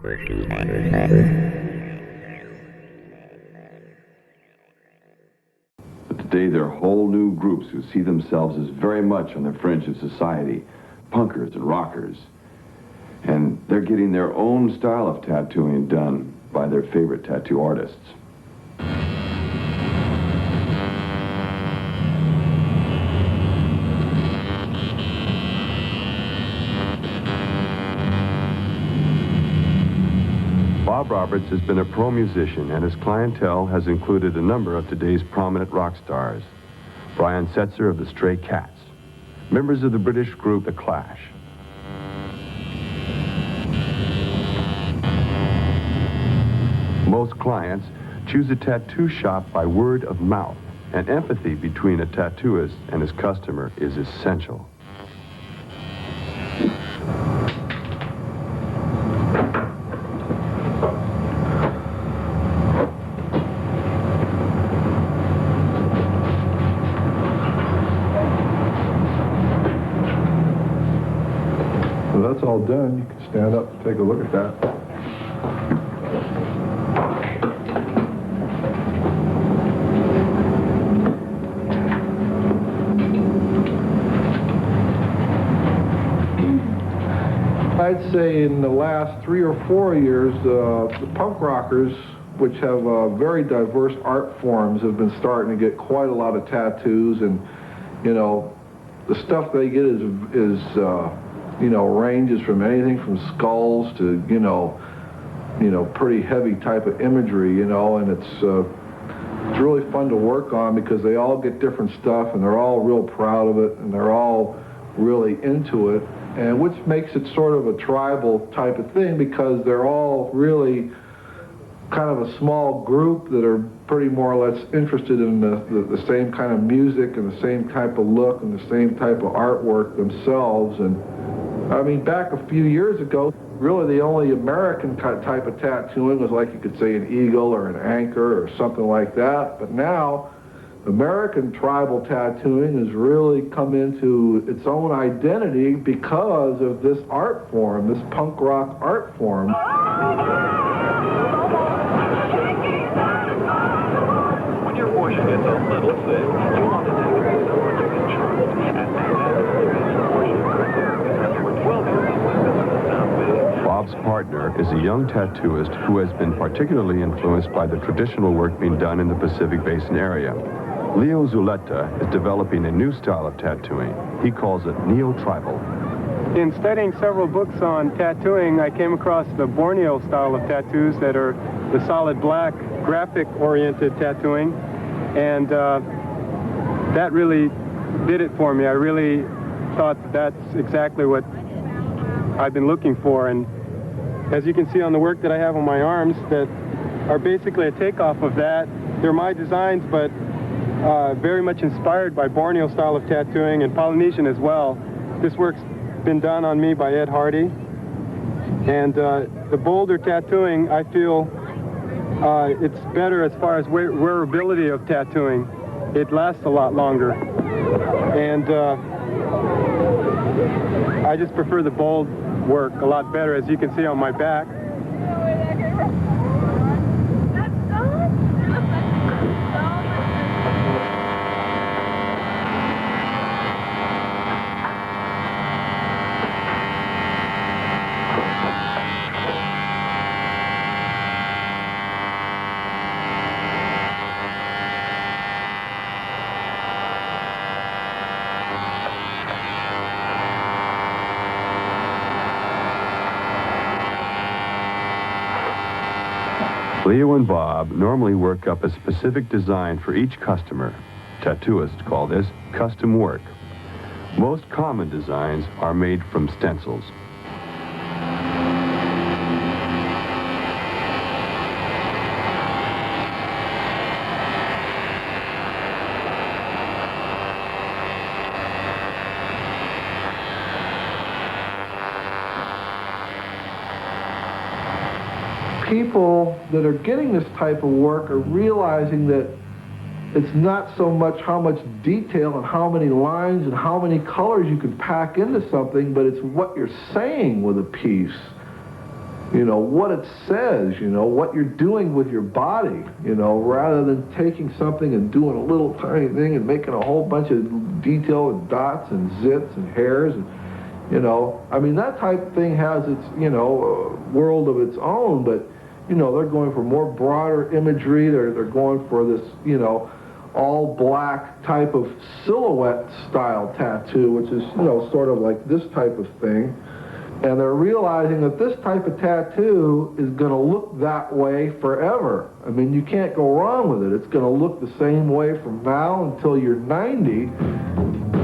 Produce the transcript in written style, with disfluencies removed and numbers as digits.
But today there are whole new groups who see themselves as very much on the fringe of society, punkers and rockers. And they're getting their own style of tattooing done by their favorite tattoo artists. Bob Roberts has been a pro musician, and his clientele has included a number of today's prominent rock stars. Brian Setzer of the Stray Cats, members of the British group The Clash. Most clients choose a tattoo shop by word of mouth, and empathy between a tattooist and his customer is essential. Well, that's all done. You can stand up and take a look at that. I'd say in the last 3 or 4 years, the punk rockers, which have very diverse art forms, have been starting to get quite a lot of tattoos, and you know, the stuff they get is you know, ranges from anything from skulls to you know, pretty heavy type of imagery, you know, and it's really fun to work on because they all get different stuff, and they're all real proud of it, and they're all really into it. And which makes it sort of a tribal type of thing because they're all really kind of a small group that are pretty more or less interested in the same kind of music and the same type of look and the same type of artwork themselves. And I mean, back a few years ago, really the only American type of tattooing was like you could say an eagle or an anchor or something like that. But now, American tribal tattooing has really come into its own identity because of this art form, this punk rock art form. When your portion gets a little thick, you want to take it to someone you can trust. And Bob's partner is a young tattooist who has been particularly influenced by the traditional work being done in the Pacific Basin area. Leo Zulueta is developing a new style of tattooing. He calls it neo-tribal. In studying several books on tattooing, I came across the Borneo style of tattoos that are the solid black, graphic-oriented tattooing, and that really did it for me. I really thought that's exactly what I've been looking for, and as you can see on the work that I have on my arms that are basically a takeoff of that. They're my designs, but very much inspired by Borneo style of tattooing and Polynesian as well. This work's been done on me by Ed Hardy. And the bolder tattooing, I feel it's better as far as wearability of tattooing. It lasts a lot longer. And I just prefer the bold work a lot better, as you can see on my back. Leo and Bob normally work up a specific design for each customer. Tattooists call this custom work. Most common designs are made from stencils. People that are getting this type of work are realizing that it's not so much how much detail and how many lines and how many colors you can pack into something, but it's what you're saying with a piece. you know, what it says, you know, what you're doing with your body, you know, rather than taking something and doing a little tiny thing and making a whole bunch of detail and dots and zits and hairs and, you know, I mean, that type of thing has its, you know, world of its own, but, you know, they're going for more broader imagery. They're going for this, you know, all black type of silhouette style tattoo, which is, you know, sort of like this type of thing. And they're realizing that this type of tattoo is going to look that way forever. I mean, you can't go wrong with it. It's going to look the same way from now until you're 90.